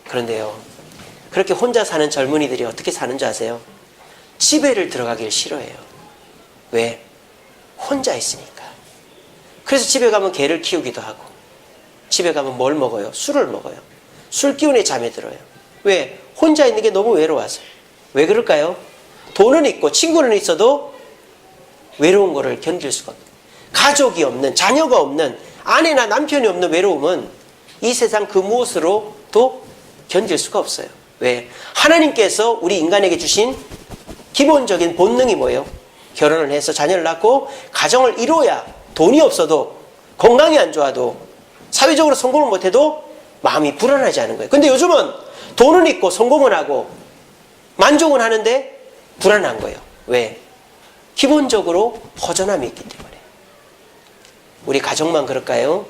Speaker 1: 그런데요, 그렇게 혼자 사는 젊은이들이 어떻게 사는 줄 아세요? 집에를 들어가길 싫어해요. 왜? 혼자 있으니까. 그래서 집에 가면 개를 키우기도 하고 집에 가면 뭘 먹어요? 술을 먹어요. 술 기운에 잠에 들어요. 왜? 혼자 있는 게 너무 외로워서. 왜 그럴까요? 돈은 있고 친구는 있어도 외로운 거를 견딜 수가 없어요. 가족이 없는, 자녀가 없는, 아내나 남편이 없는 외로움은 이 세상 그 무엇으로도 견딜 수가 없어요. 왜? 하나님께서 우리 인간에게 주신 기본적인 본능이 뭐예요? 결혼을 해서 자녀를 낳고 가정을 이루어야 돈이 없어도 건강이 안 좋아도 사회적으로 성공을 못해도 마음이 불안하지 않은 거예요. 근데 요즘은 돈은 있고 성공은 하고 만족은 하는데 불안한 거예요. 왜? 기본적으로 허전함이 있기 때문에. 우리 가정만 그럴까요?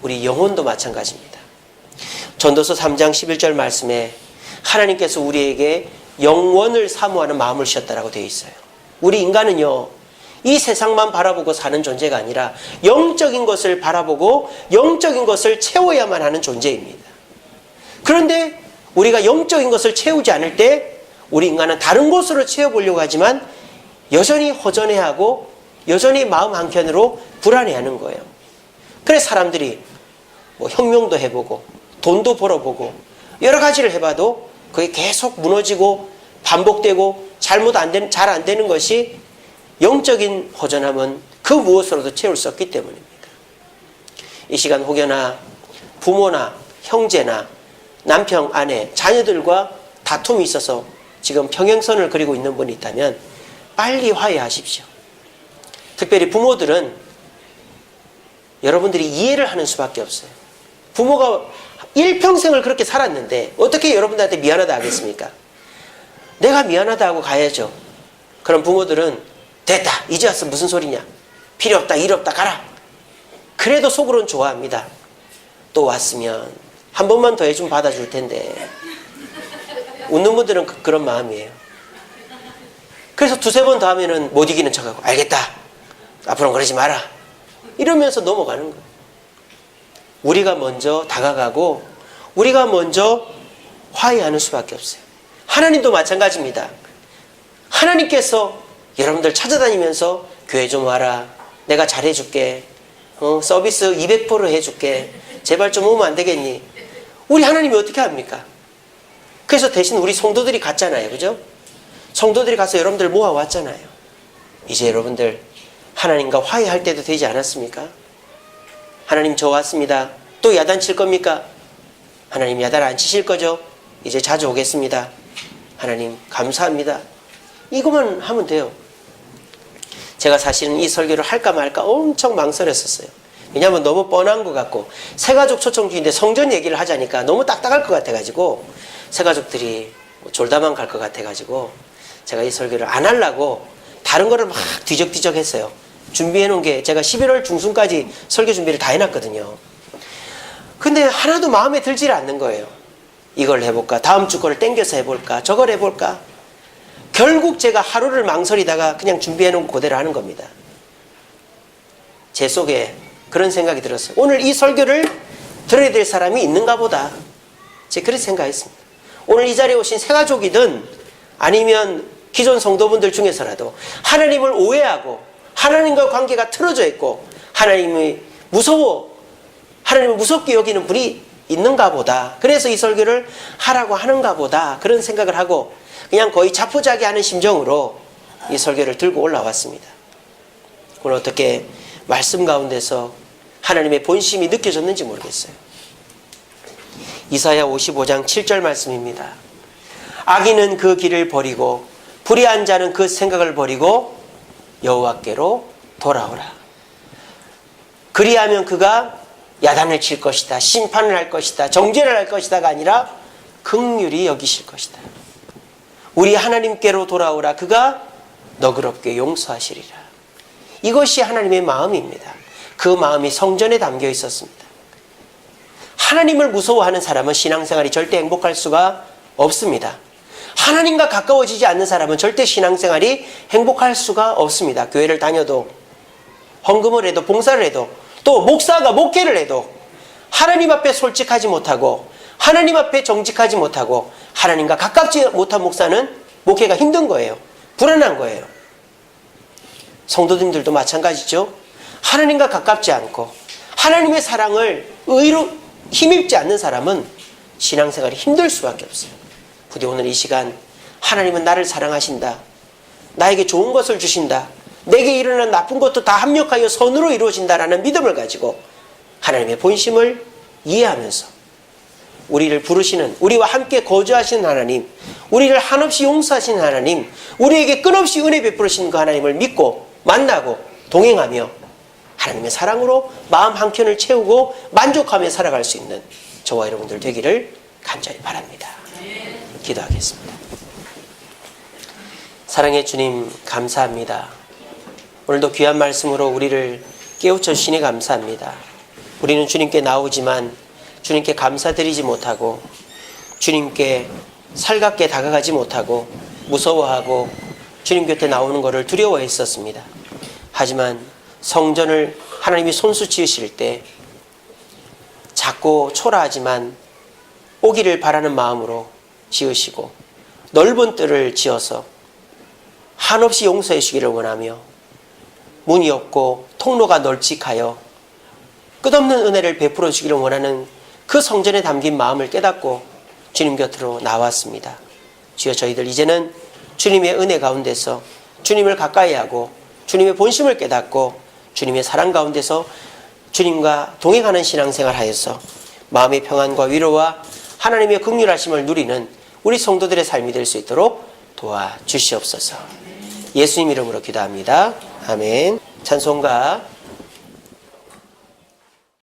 Speaker 1: 우리 영혼도 마찬가지입니다. 전도서 3장 11절 말씀에 하나님께서 우리에게 영원을 사모하는 마음을 주셨다라고 되어 있어요. 우리 인간은요, 이 세상만 바라보고 사는 존재가 아니라 영적인 것을 바라보고 영적인 것을 채워야만 하는 존재입니다. 그런데 우리가 영적인 것을 채우지 않을 때 우리 인간은 다른 곳으로 채워보려고 하지만 여전히 허전해하고 여전히 마음 한켠으로 불안해하는 거예요. 그래서 사람들이 뭐 혁명도 해보고 돈도 벌어보고 여러 가지를 해봐도 그게 계속 무너지고 반복되고 잘 안 되는 것이 영적인 허전함은 그 무엇으로도 채울 수 없기 때문입니다. 이 시간 혹여나 부모나 형제나 남편, 아내, 자녀들과 다툼이 있어서 지금 평행선을 그리고 있는 분이 있다면 빨리 화해하십시오. 특별히 부모들은 여러분들이 이해를 하는 수밖에 없어요. 부모가 일평생을 그렇게 살았는데 어떻게 여러분들한테 미안하다 하겠습니까? 내가 미안하다 하고 가야죠. 그럼 부모들은 됐다, 이제 와서 무슨 소리냐, 필요 없다, 일 없다, 가라. 그래도 속으로는 좋아합니다. 또 왔으면 한 번만 더 해주면 받아줄 텐데. 웃는 분들은 그런 마음이에요. 그래서 두세 번 더 하면은 못 이기는 척하고 알겠다, 앞으로는 그러지 마라, 이러면서 넘어가는 거예요. 우리가 먼저 다가가고 우리가 먼저 화해하는 수밖에 없어요. 하나님도 마찬가지입니다. 하나님께서 여러분들 찾아다니면서 교회 좀 와라, 내가 잘해줄게, 서비스 200% 해줄게, 제발 좀 오면 안 되겠니? 우리 하나님이 어떻게 합니까? 그래서 대신 우리 성도들이 갔잖아요. 그죠? 성도들이 가서 여러분들 모아왔잖아요. 이제 여러분들 하나님과 화해할 때도 되지 않았습니까? 하나님 저 왔습니다. 또 야단칠 겁니까? 하나님 야단 안 치실 거죠? 이제 자주 오겠습니다. 하나님 감사합니다. 이것만 하면 돼요. 제가 사실은 이 설교를 할까 말까 엄청 망설였었어요. 왜냐하면 너무 뻔한 것 같고 새가족 초청주인데 성전 얘기를 하자니까 너무 딱딱할 것 같아가지고 새가족들이 졸다만 갈 것 같아가지고 제가 이 설교를 안 하려고 다른 거를 막 뒤적뒤적 했어요. 준비해 놓은 게 제가 11월 중순까지 설교 준비를 다 해놨거든요. 근데 하나도 마음에 들지 않는 거예요. 이걸 해볼까, 다음 주 거를 땡겨서 해볼까, 저걸 해볼까. 결국 제가 하루를 망설이다가 그냥 준비해 놓은 그대로 하는 겁니다. 제 속에 그런 생각이 들었어요. 오늘 이 설교를 들어야 될 사람이 있는가 보다. 제가 그렇게 생각했습니다. 오늘 이 자리에 오신 새가족이든 아니면 기존 성도분들 중에서라도 하나님을 오해하고 하나님과 관계가 틀어져 있고 하나님을 무섭게 여기는 분이 있는가 보다. 그래서 이 설교를 하라고 하는가 보다. 그런 생각을 하고 그냥 거의 자포자기하는 심정으로 이 설교를 들고 올라왔습니다. 오늘 어떻게 말씀 가운데서 하나님의 본심이 느껴졌는지 모르겠어요. 이사야 55장 7절 말씀입니다. 악인은 그 길을 버리고 불의한 자는 그 생각을 버리고 여호와께로 돌아오라. 그리하면 그가 야단을 칠 것이다, 심판을 할 것이다, 정죄를 할 것이다가 아니라 긍휼히 여기실 것이다. 우리 하나님께로 돌아오라. 그가 너그럽게 용서하시리라. 이것이 하나님의 마음입니다. 그 마음이 성전에 담겨 있었습니다. 하나님을 무서워하는 사람은 신앙생활이 절대 행복할 수가 없습니다. 하나님과 가까워지지 않는 사람은 절대 신앙생활이 행복할 수가 없습니다. 교회를 다녀도 헌금을 해도 봉사를 해도 또 목사가 목회를 해도 하나님 앞에 솔직하지 못하고 하나님 앞에 정직하지 못하고 하나님과 가깝지 못한 목사는 목회가 힘든 거예요. 불안한 거예요. 성도님들도 마찬가지죠. 하나님과 가깝지 않고 하나님의 사랑을 의로 힘입지 않는 사람은 신앙생활이 힘들 수밖에 없어요. 부디 오늘 이 시간 하나님은 나를 사랑하신다, 나에게 좋은 것을 주신다, 내게 일어난 나쁜 것도 다 합력하여 선으로 이루어진다라는 믿음을 가지고 하나님의 본심을 이해하면서 우리를 부르시는, 우리와 함께 거주하시는 하나님, 우리를 한없이 용서하시는 하나님, 우리에게 끊없이 은혜 베풀으시는 그 하나님을 믿고 만나고 동행하며 하나님의 사랑으로 마음 한켠을 채우고 만족하며 살아갈 수 있는 저와 여러분들 되기를 간절히 바랍니다. 기도하겠습니다. 사랑의 주님, 감사합니다. 오늘도 귀한 말씀으로 우리를 깨우쳐 주시니 감사합니다. 우리는 주님께 나오지만 주님께 감사드리지 못하고 주님께 살갑게 다가가지 못하고 무서워하고 주님 곁에 나오는 것을 두려워했었습니다. 하지만 성전을 하나님이 손수 지으실 때 작고 초라하지만 오기를 바라는 마음으로 지으시고 넓은 뜰을 지어서 한없이 용서해 주기를 원하며 문이 없고 통로가 널찍하여 끝없는 은혜를 베풀어 주기를 원하는 그 성전에 담긴 마음을 깨닫고 주님 곁으로 나왔습니다. 주여, 저희들 이제는 주님의 은혜 가운데서 주님을 가까이 하고 주님의 본심을 깨닫고 주님의 사랑 가운데서 주님과 동행하는 신앙생활 하여서 마음의 평안과 위로와 하나님의 긍휼하심을 누리는 우리 성도들의 삶이 될 수 있도록 도와주시옵소서. 예수님 이름으로 기도합니다. 아멘. 찬송가